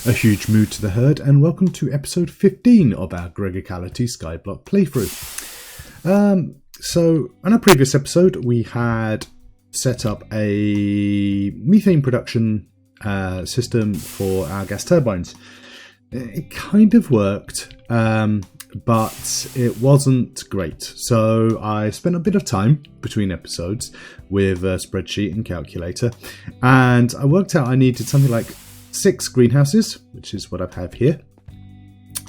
A huge moo to the herd, and welcome to episode 15 of our Gregicality Skyblock playthrough. So, in a previous episode, we had set up a methane production system for our gas turbines. It kind of worked, but it wasn't great. So I spent a bit of time between episodes with a spreadsheet and calculator, and I worked out I needed something like 6 greenhouses, which is what I have here,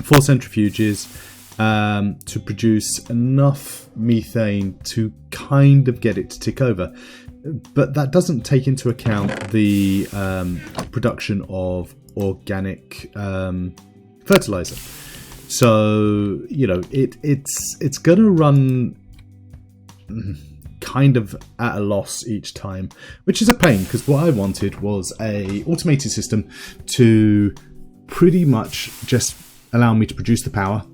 4 centrifuges to produce enough methane to kind of get it to tick over. But that doesn't take into account the production of organic fertilizer. So, you know, it's going to run kind of at a loss each time, which is a pain, because what I wanted was a automated system to pretty much just allow me to produce the power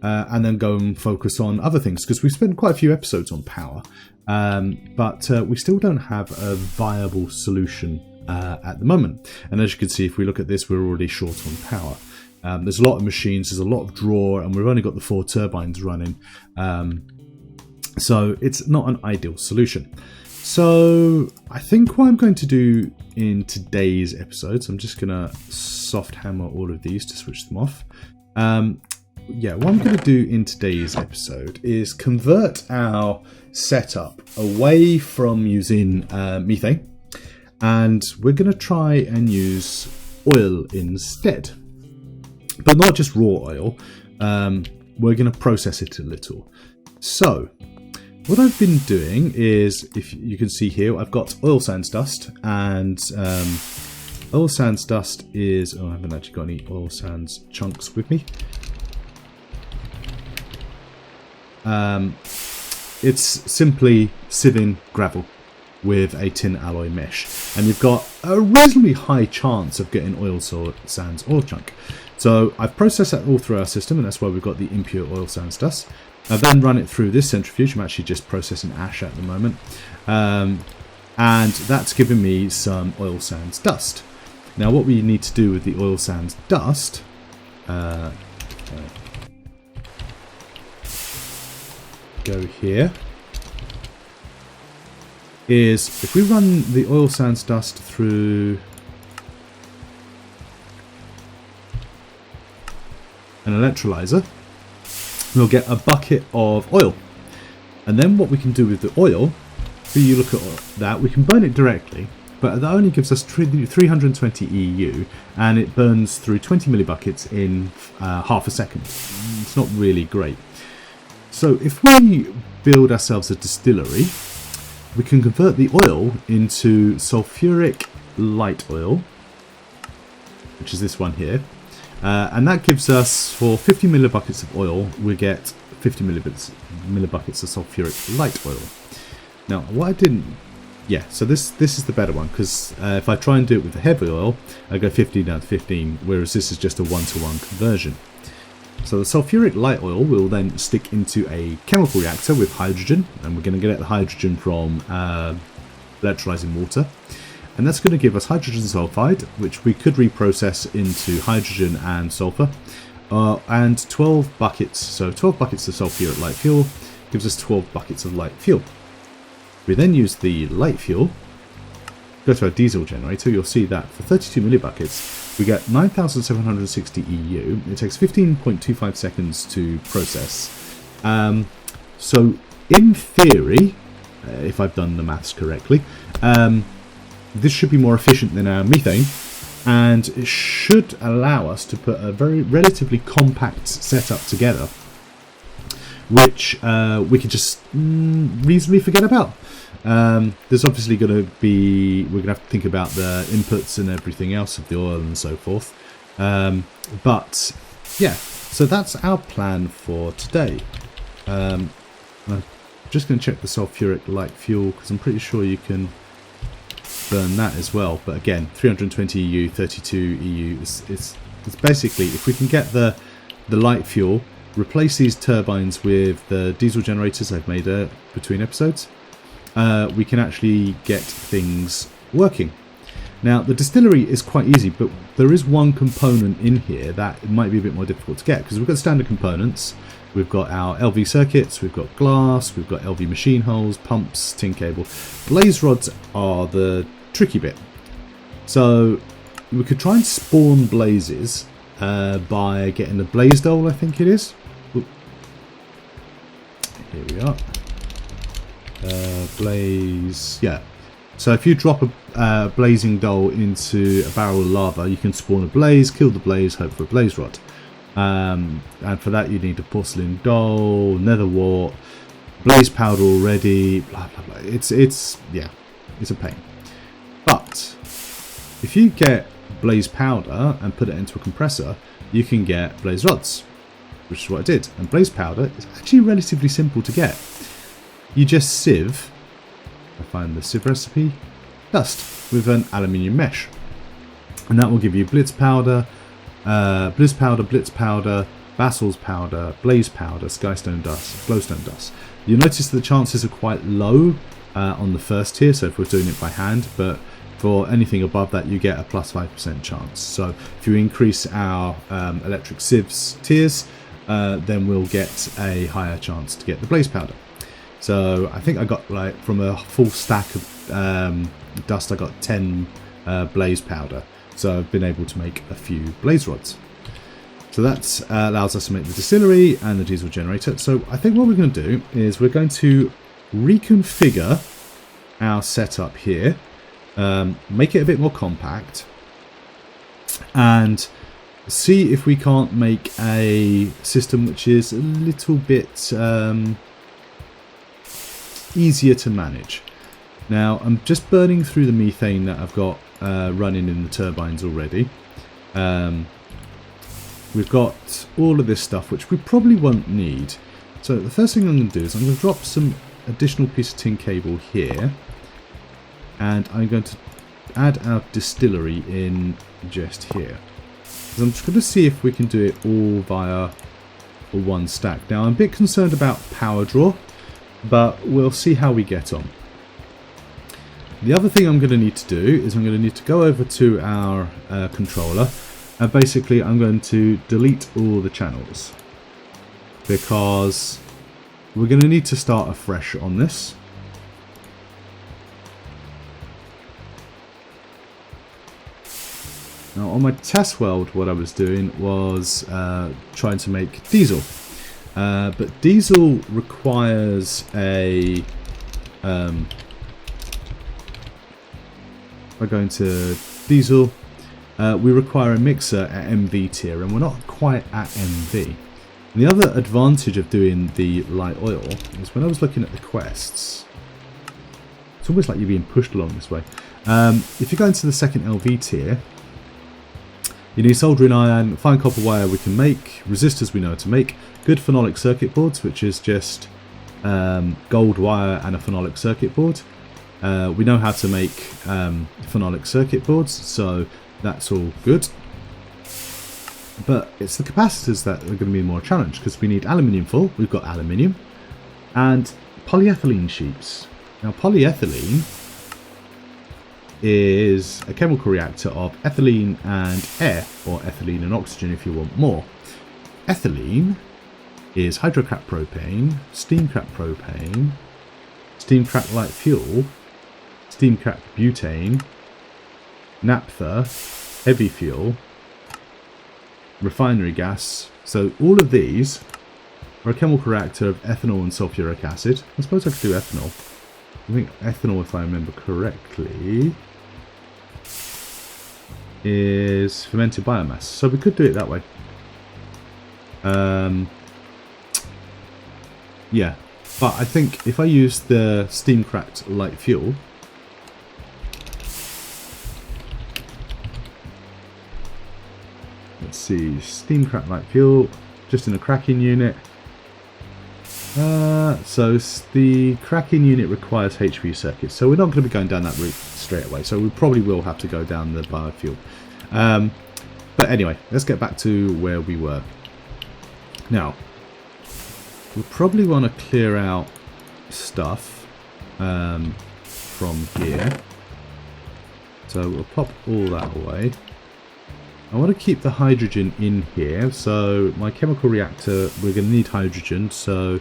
and then go and focus on other things, because we've spent quite a few episodes on power, but we still don't have a viable solution at the moment. And as you can see, if we look at this, we're already short on power. There's a lot of machines, there's a lot of draw, and we've only got the 4 turbines running. So it's not an ideal solution. So I think what I'm going to do in today's episode, so I'm just going to soft hammer all of these to switch them off. What I'm going to do in today's episode is convert our setup away from using methane, and we're going to try and use oil instead. But not just raw oil, we're going to process it a little. So what I've been doing is, if you can see here, I've got oil sands dust, and oil sands dust is, I haven't actually got any oil sands chunks with me. It's simply sieving gravel with a tin alloy mesh, and you've got a reasonably high chance of getting oil sands oil chunk. So I've processed that all through our system, and that's why we've got the impure oil sands dust. I've then run it through this centrifuge. I'm actually just processing ash at the moment, and that's given me some oil sands dust. Now what we need to do with the oil sands dust, go here, is if we run the oil sands dust through an electrolyzer, we'll get a bucket of oil. And then what we can do with the oil, if you look at that, we can burn it directly, but that only gives us 320 EU, and it burns through 20 millibuckets in half a second. It's not really great. So if we build ourselves a distillery, we can convert the oil into sulfuric light oil, which is this one here. And that gives us, for 50 millibuckets of oil, we get 50 millibuckets of sulfuric light oil. Now, what I didn't... so this is the better one, because if I try and do it with the heavy oil, I go 15 down to 15, whereas this is just a 1-to-1 conversion. So the sulfuric light oil will then stick into a chemical reactor with hydrogen, and we're going to get the hydrogen from electrolyzing water. And that's going to give us hydrogen sulfide, which we could reprocess into hydrogen and sulfur, and 12 buckets. So 12 buckets of sulfuric light fuel gives us 12 buckets of light fuel. We then use the light fuel, go to our diesel generator. You'll see that for 32 millibuckets, we get 9,760 EU. It takes 15.25 seconds to process. So in theory, if I've done the maths correctly, this should be more efficient than our methane, and it should allow us to put a very relatively compact setup together, which we can just reasonably forget about. There's obviously going to be, we're going to have to think about the inputs and everything else of the oil and so forth. But yeah, so that's our plan for today. I'm just going to check the sulfuric light fuel, because I'm pretty sure you can burn that as well, but again, 320 EU, 32 EU. It's basically, if we can get the light fuel, replace these turbines with the diesel generators I've made between episodes, we can actually get things working. Now, the distillery is quite easy, but there is one component in here that it might be a bit more difficult to get, because we've got standard components. We've got our LV circuits, we've got glass, we've got LV machine holes, pumps, tin cable. Blaze rods are the tricky bit. So we could try and spawn blazes by getting the blaze dole, I think it is. Ooh. Here we are. Blaze, yeah. So if you drop a blazing dole into a barrel of lava, you can spawn a blaze, kill the blaze, hope for a blaze rod. And for that you need a porcelain dole, nether wart, blaze powder already, blah blah blah. It's a pain. But if you get blaze powder and put it into a compressor, you can get blaze rods, which is what I did. And blaze powder is actually relatively simple to get. You just sieve, I find the sieve recipe, dust with an aluminium mesh, and that will give you blitz powder, blitz powder, basil's powder, blaze powder, skystone dust, glowstone dust. You'll notice that the chances are quite low on the first tier, so if we're doing it by hand, but for anything above that you get a plus 5% chance. So if you increase our electric sieves tiers, then we'll get a higher chance to get the blaze powder. So I think I got, like, from a full stack of dust, I got 10 blaze powder. So I've been able to make a few blaze rods. So that allows us to make the distillery and the diesel generator. So I think what we're going to do is we're going to reconfigure our setup here, make it a bit more compact, and see if we can't make a system which is a little bit easier to manage. Now I'm just burning through the methane that I've got running in the turbines already. We've got all of this stuff which we probably won't need. So the first thing I'm going to do is I'm going to drop some additional piece of tin cable here, and I'm going to add our distillery in just here. So I'm just going to see if we can do it all via one stack. Now I'm a bit concerned about power draw, but we'll see how we get on. The other thing I'm going to need to do is I'm going to need to go over to our controller, and basically I'm going to delete all the channels, because we're going to need to start afresh on this. Now on my test world, what I was doing was trying to make diesel, but diesel requires a we're going to diesel, we require a mixer at MV tier, and we're not quite at MV. And the other advantage of doing the light oil is when I was looking at the quests, it's almost like you're being pushed along this way. If you go into the second LV tier, you need soldering iron, fine copper wire we can make, resistors we know how to make, good phenolic circuit boards, which is just gold wire and a phenolic circuit board. We know how to make phenolic circuit boards, so that's all good. But it's the capacitors that are going to be more challenge, because we need aluminium full, we've got aluminium, and polyethylene sheets. Now polyethylene is a chemical reactor of ethylene and air, or ethylene and oxygen if you want more. Ethylene is hydrocracked propane, steam cracked propane, steam cracked light fuel, steam cracked butane, naphtha, heavy fuel, refinery gas. So all of these are a chemical reactor of ethanol and sulfuric acid. I suppose I could do ethanol. I think ethanol, if I remember correctly, is fermented biomass. So we could do it that way. Yeah, but I think if I use the steam cracked light fuel, let's see, steam cracked light fuel, just in a cracking unit. So the cracking unit requires HV circuits, so we're not going to be going down that route straight away. So we probably will have to go down the biofuel. But anyway, let's get back to where we were. Now, we'll probably want to clear out stuff from here. So we'll pop all that away. I want to keep the hydrogen in here, so my chemical reactor, we're going to need hydrogen, so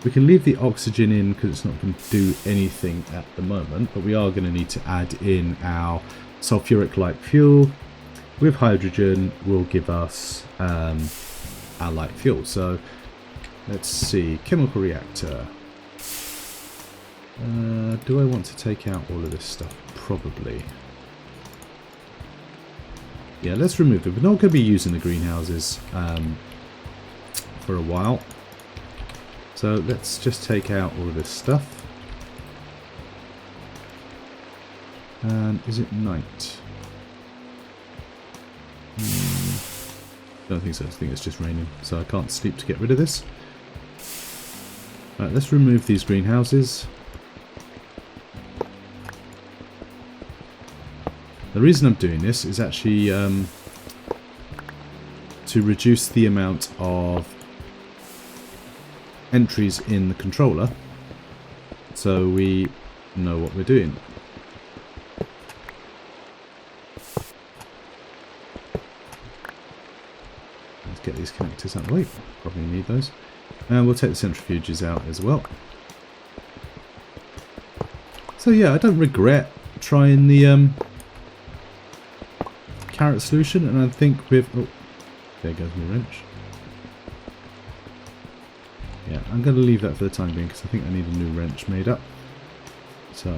we can leave the oxygen in because it's not going to do anything at the moment, but we are going to need to add in our sulfuric-like fuel. With hydrogen will give us our light fuel. So let's see, chemical reactor. Do I want to take out all of this stuff? Probably. Yeah, let's remove them. We're not going to be using the greenhouses for a while. So let's just take out all of this stuff. And is it night? Don't think so. I think it's just raining. So I can't sleep to get rid of this. Right, let's remove these greenhouses. The reason I'm doing this is actually to reduce the amount of entries in the controller, so we know what we're doing. Let's get these connectors out of the way. Probably need those. And we'll take the centrifuges out as well. So yeah, I don't regret trying the carrot solution, and I think with... Oh, there goes my wrench. Yeah, I'm going to leave that for the time being because I think I need a new wrench made up. So,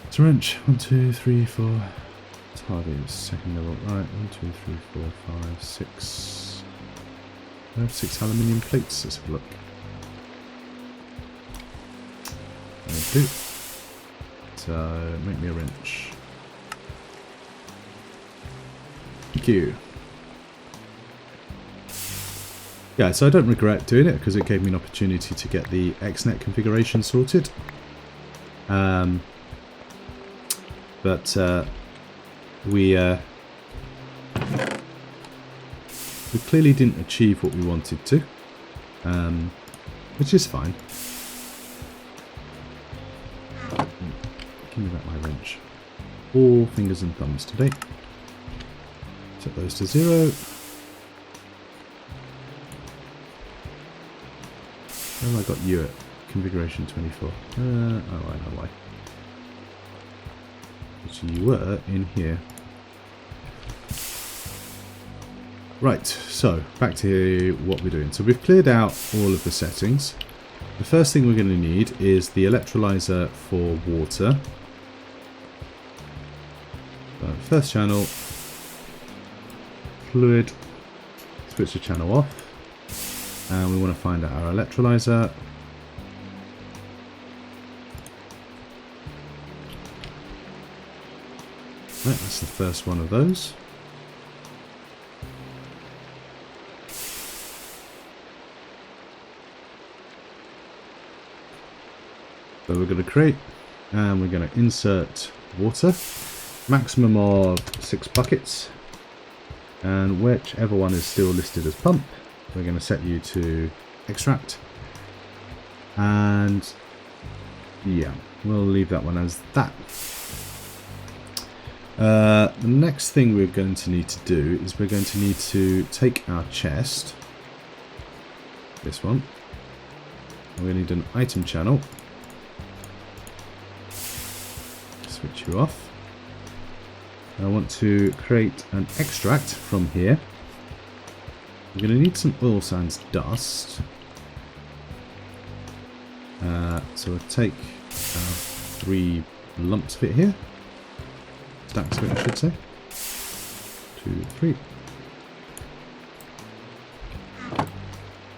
it's a wrench. 1, 2, 3, 4. Target is second level. Right, 1, 2, 3, 4, 5, 6. I have 6 aluminium plates. Let's have a look. There we do. So, make me a wrench. Thank you. Yeah, so I don't regret doing it because it gave me an opportunity to get the XNet configuration sorted. But we clearly didn't achieve what we wanted to, which is fine. Give me back my wrench. All fingers and thumbs today. Set those to 0. Where have I got you at? Configuration 24. Oh, I know why. So you were in here. Right, so back to what we're doing. So we've cleared out all of the settings. The first thing we're going to need is the electrolyzer for water. So first channel, fluid, switch the channel off, and we want to find out our electrolyzer. Right, that's the first one of those. So we're going to create, and we're going to insert water, maximum of 6 buckets, and whichever one is still listed as pump, we're going to set you to extract, and yeah, we'll leave that one as that. The next thing we're going to need to do is we're going to need to take our chest, this one, and we need an item channel. Switch you off. I want to create an extract from here. We're going to need some oil sands dust. So we'll take 3 lumps of it here. Stacks of it, I should say. 2, 3.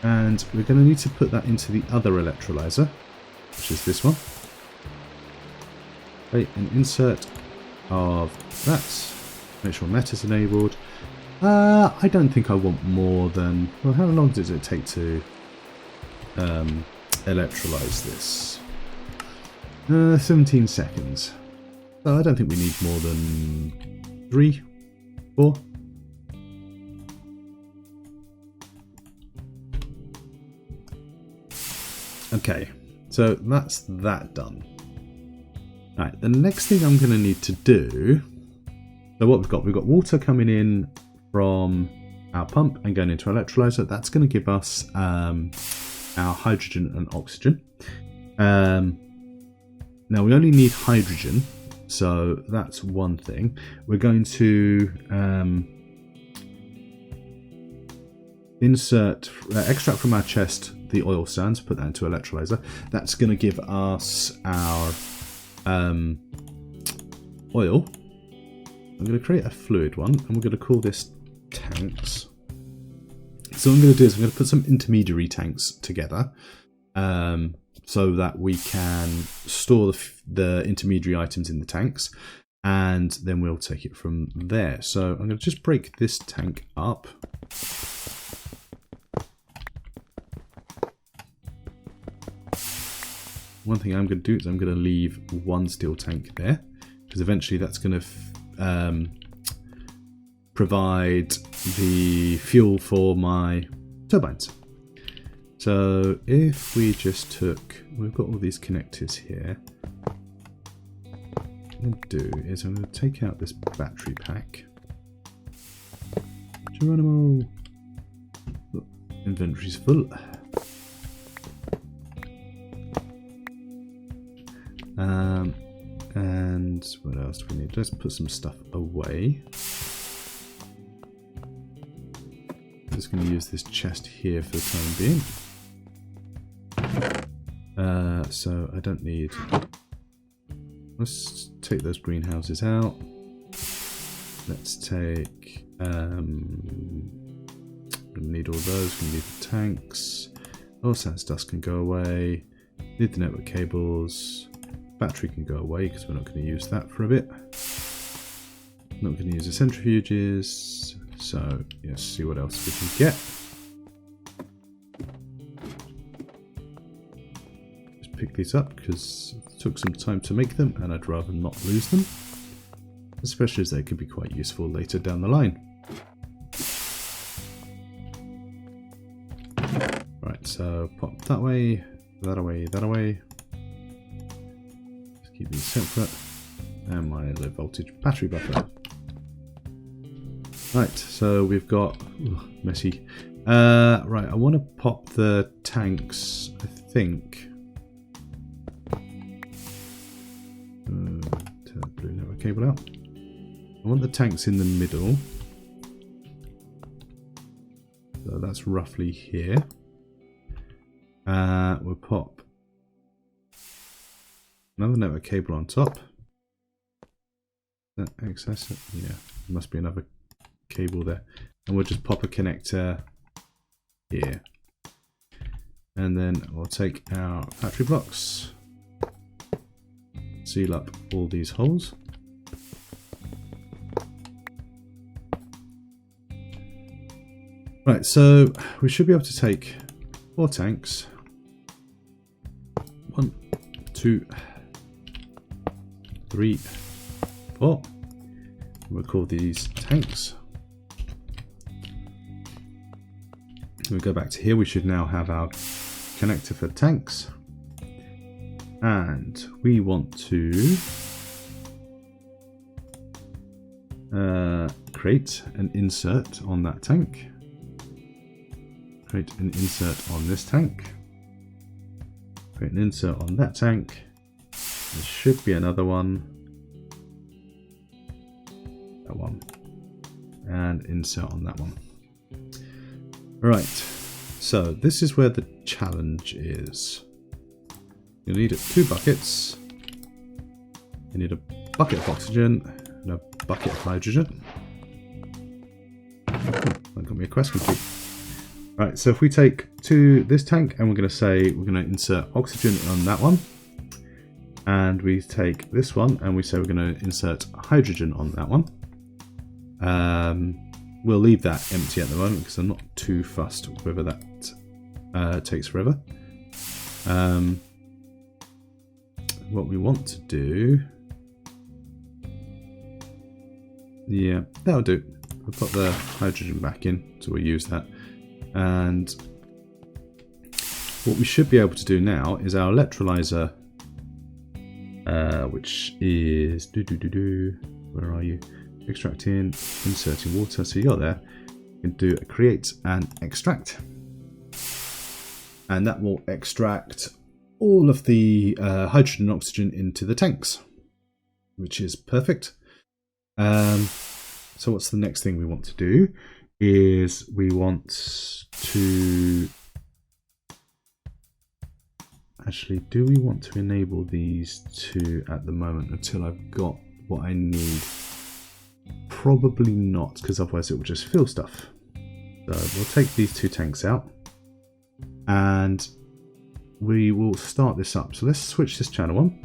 And we're going to need to put that into the other electrolyzer, which is this one. Create an insert of that. Make sure Met is enabled. I don't think I want more than... Well, how long does it take to electrolyze this? 17 seconds. So I don't think we need more than 3, 4. Okay, so that's that done. Right, the next thing I'm going to need to do, so what we've got water coming in from our pump and going into our electrolyzer. That's going to give us our hydrogen and oxygen. Now we only need hydrogen, so that's one thing. We're going to extract from our chest the oil sands, put that into electrolyzer. That's going to give us our oil. I'm going to create a fluid one, and we're going to call this tanks. So what I'm going to do is I'm going to put some intermediary tanks together, so that we can store the intermediary items in the tanks, and then we'll take it from there. So I'm going to just break this tank up. One thing I'm going to do is I'm going to leave one steel tank there, because eventually that's going to provide the fuel for my turbines. So if we just took, we've got all these connectors here. What I'm going to do is I'm going to take out this battery pack. Geronimo! Look, inventory's full. And what else do we need? Let's put some stuff away. Just going to use this chest here for the time being. So I don't need... Let's take those greenhouses out. Let's take... we need all those. We need the tanks. Oil sands dust can go away. Need the network cables. Battery can go away because we're not going to use that for a bit. Not going to use the centrifuges. So, yes, see what else we can get. Just pick these up because it took some time to make them and I'd rather not lose them. Especially as they could be quite useful later down the line. Right, so pop that away, that away, that away. Just keep these separate. And my low voltage battery buffer. Right, so we've got messy. Right, I want to pop the tanks. I think. Turn the blue network cable out. I want the tanks in the middle. So that's roughly here. We'll pop another network cable on top. That access it? Yeah, there must be another cable there. And we'll just pop a connector here. And then we'll take our battery blocks, seal up all these holes. Right, so we should be able to take 4 tanks. 1, 2, 3, 4. We'll call these tanks. We'll go back to here. We should now have our connector for tanks. And we want to create an insert on that tank. Create an insert on this tank. Create an insert on that tank. There should be another one. That one. And insert on that one. Right. So this is where the challenge is. You'll need 2 buckets. You need a bucket of oxygen and a bucket of hydrogen. That got me a quest complete. Right, so if we take this tank and we're going to say we're going to insert oxygen on that one, and we take this one and we say we're going to insert hydrogen on that one, we'll leave that empty at the moment because I'm not too fussed whether that takes forever. What we want to do, yeah, that'll do. We'll put the hydrogen back in, so we'll use that. And what we should be able to do now is our electrolyzer, which is where are you? Extracting, inserting water. So you got there. You can do a create and extract, and that will extract all of the hydrogen and oxygen into the tanks, which is perfect. So what's the next thing we want to do is we want to actually, do we want to enable these two at the moment until I've got what I need? Probably not, because otherwise it will just fill stuff. So we'll take these two tanks out and we will start this up. So let's switch this channel on.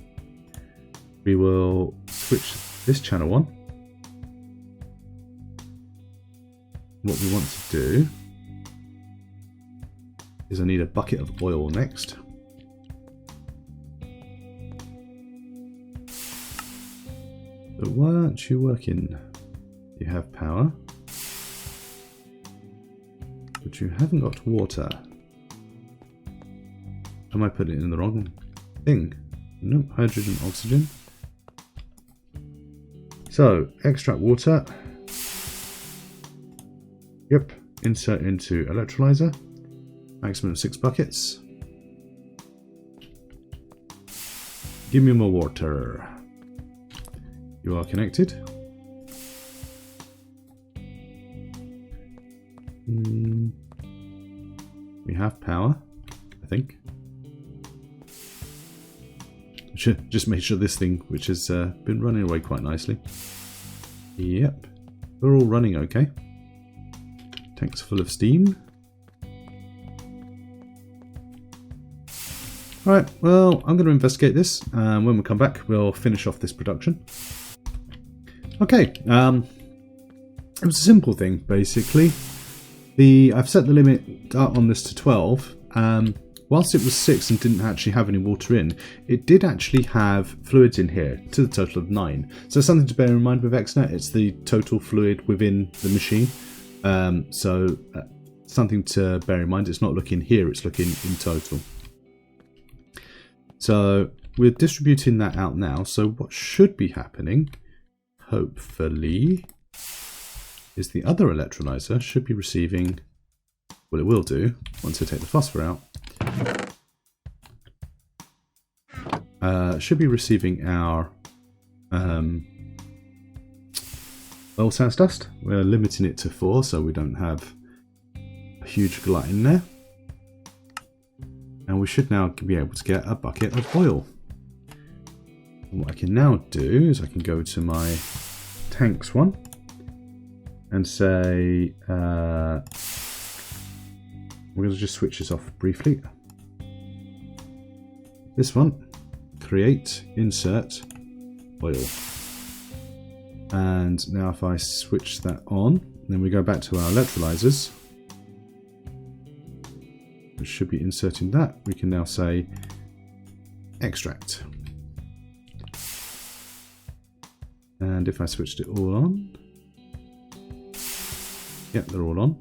We will switch this channel on. What we want to do is I need a bucket of oil next. But why aren't you working? You have power, but you haven't got water. Am I putting it in the wrong thing? Nope, hydrogen, oxygen. So, extract water. Yep, insert into electrolyzer. Maximum 6 buckets. Give me more water. You are connected. We have power, I think. Should just make sure this thing, which has been running away quite nicely. Yep, we're all running okay. Tanks full of steam. Alright, well, I'm going to investigate this, and when we come back, we'll finish off this production. Okay, it was a simple thing, basically. I've set the limit on this to 12. Whilst it was 6 and didn't actually have any water in, it did actually have fluids in here, to the total of 9. So something to bear in mind with XNet, it's the total fluid within the machine. Something to bear in mind, it's not looking here, it's looking in total. So we're distributing that out now. So what should be happening, hopefully, is the other electrolyzer should be receiving, well, it will do once I take the phosphor out, should be receiving our oil sands dust. We're limiting it to 4 so we don't have a huge glut in there. And we should now be able to get a bucket of oil. And what I can now do is I can go to my tanks one and say, we're going to just switch this off briefly. This one, create, insert, oil. And now if I switch that on, then we go back to our electrolyzers. We should be inserting that. We can now say extract. And if I switched it all on, yep, they're all on.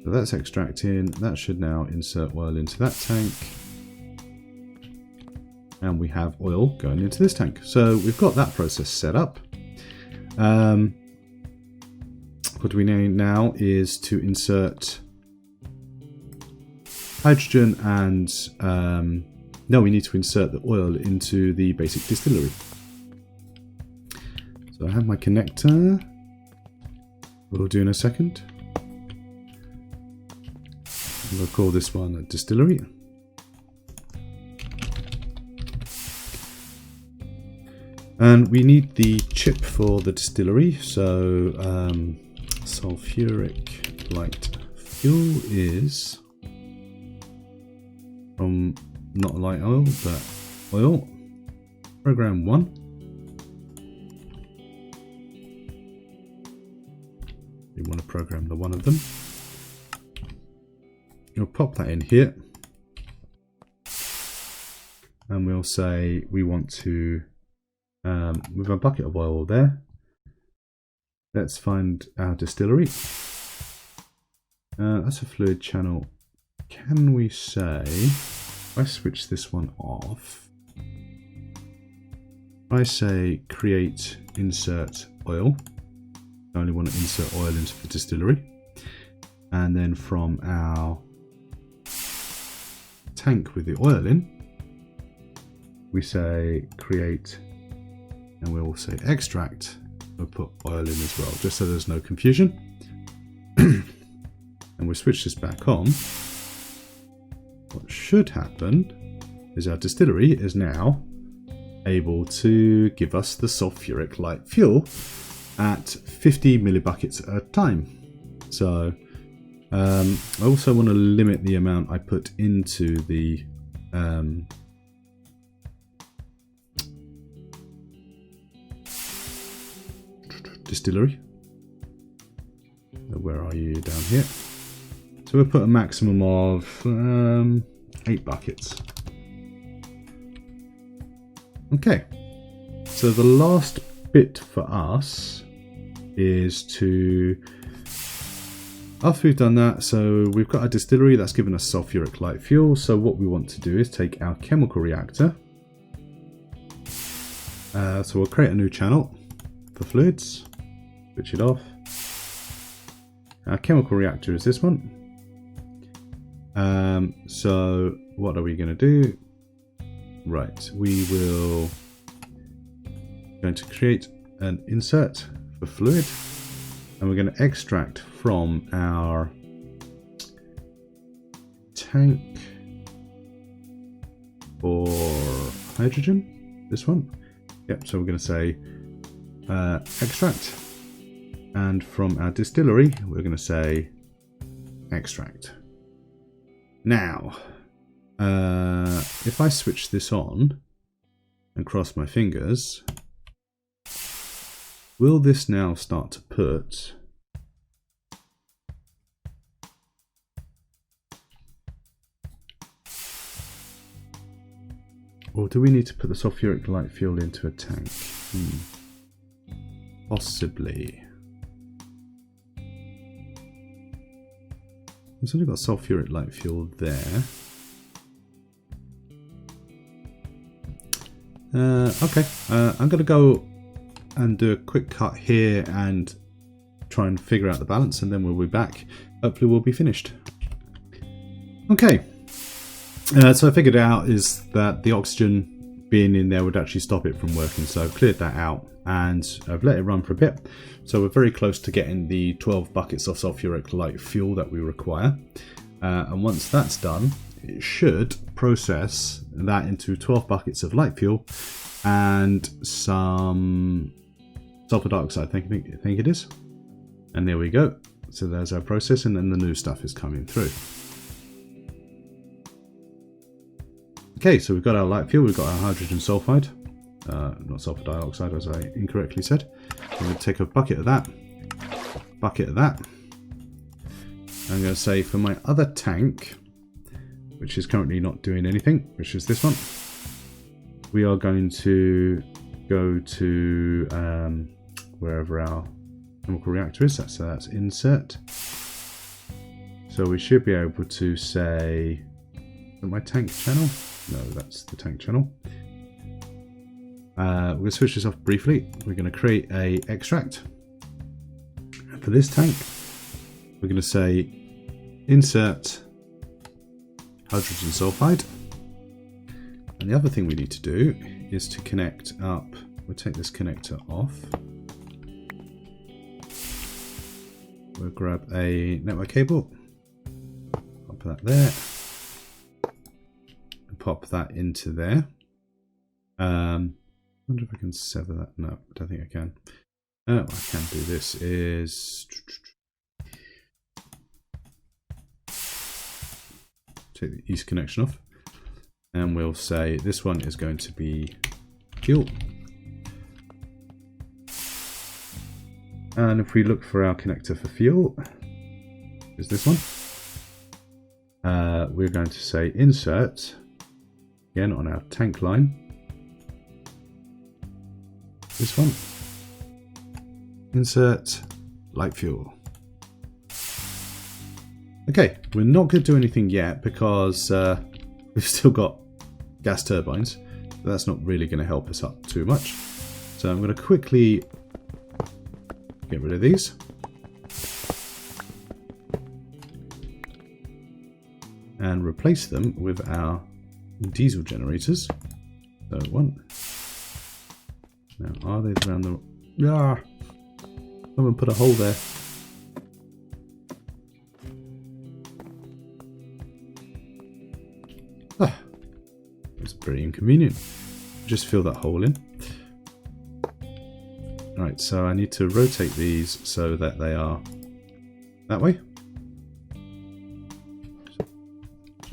So that's extracting. That should now insert oil into that tank. And we have oil going into this tank. So we've got that process set up. What we need now is to insert hydrogen and no, we need to insert the oil into the basic distillery. So I have my connector. We'll do in a second. We'll call this one a distillery. And we need the chip for the distillery. So sulfuric light fuel is from not light oil but oil. Program 1. We want to program the one of them. We'll pop that in here. And we'll say we want to, with a bucket of oil there, let's find our distillery. That's a fluid channel. Can we say, if I switch this one off, I say create insert oil. I only want to insert oil into the distillery. And then from our tank with the oil in, we say create, and we'll say extract. We'll put oil in as well, just so there's no confusion. And we switch this back on. What should happen is our distillery is now able to give us the sulfuric light fuel at 50 millibuckets at a time. So I also want to limit the amount I put into the distillery. Where are you? Down here. So we'll put a maximum of 8 buckets. Okay, so the last bit for us is to, after we've done that, so we've got a distillery that's given us sulfuric light fuel. So what we want to do is take our chemical reactor. So we'll create a new channel for fluids, switch it off. Our chemical reactor is this one. So what are we going to do? Right, we will going to create an insert for fluid, and we're going to extract from our tank for hydrogen, this one. Yep, so we're going to say extract, and from our distillery we're going to say extract. Now if I switch this on and cross my fingers, will this now start to put or do we need to put the sulfuric light fuel into a tank? Possibly. It's only got sulfuric light fuel there. Okay, I'm going to go and do a quick cut here and try and figure out the balance, and then we'll be back. Hopefully we'll be finished. Okay, so I figured out is that the oxygen being in there would actually stop it from working, so I've cleared that out and I've let it run for a bit. So we're very close to getting the 12 buckets of sulfuric light fuel that we require, and once that's done, it should process that into 12 buckets of light fuel and some sulfur dioxide, I think it is. And there we go. So there's our process, and then the new stuff is coming through. Okay, so we've got our light fuel, we've got our hydrogen sulfide, not sulfur dioxide as I incorrectly said. I'm going to take a bucket of that. I'm going to say for my other tank, which is currently not doing anything, which is this one, we are going to go to wherever our chemical reactor is. So that's insert. So we should be able to say, my tank channel? No, that's the tank channel. We're going to switch this off briefly. We're going to create a extract. For this tank, we're going to say insert hydrogen sulfide. And the other thing we need to do is to connect up. We'll take this connector off. We'll grab a network cable, pop that there, and pop that into there. I wonder if I can sever that. No, I don't think I can. What I can do this is take the east connection off, and we'll say this one is going to be fuel. And if we look for our connector for fuel, is this one. We're going to say insert, again on our tank line, this one, insert light fuel. Okay, we're not going to do anything yet because we've still got gas turbines. But that's not really going to help us up too much. So I'm going to quickly get rid of these. And replace them with our diesel generators. So one. Now, are they around the... Ah! Someone put a hole there. Ah! It's very inconvenient. Just fill that hole in. Right, so I need to rotate these so that they are that way.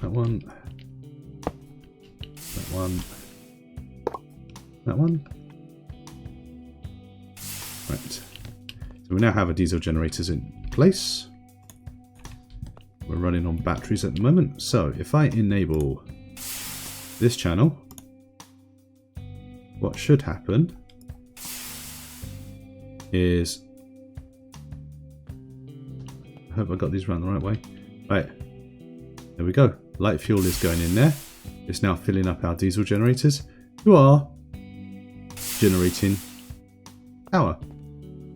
That one. That one. That one. Right. So we now have our diesel generators in place. We're running on batteries at the moment. So if I enable this channel, what should happen is, I hope I got these around the right way. Right, there we go. Light fuel is going in there. It's now filling up our diesel generators, who are generating power.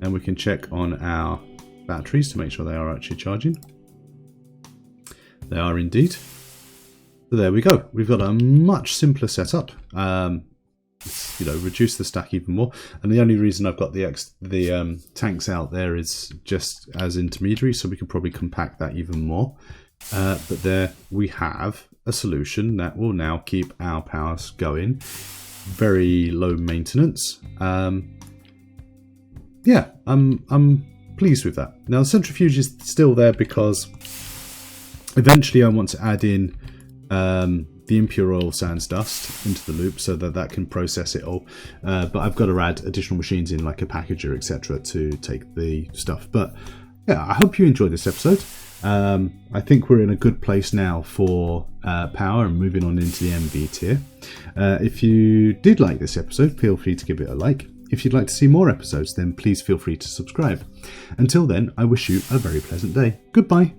And we can check on our batteries to make sure they are actually charging. They are indeed. So there we go. We've got a much simpler setup. Reduce the stack even more. And the only reason I've got the tanks out there is just as intermediary, so we can probably compact that even more. But there we have a solution that will now keep our powers going. Very low maintenance. Yeah, I'm pleased with that. Now the centrifuge is still there because eventually I want to add in the impure oil sands dust into the loop so that can process it all. But I've got to add additional machines in, like a packager, etc., to take the stuff. But yeah, I hope you enjoyed this episode. I think we're in a good place now for power and moving on into the MV tier. If you did like this episode, feel free to give it a like. If you'd like to see more episodes, then please feel free to subscribe. Until then, I wish you a very pleasant day. Goodbye.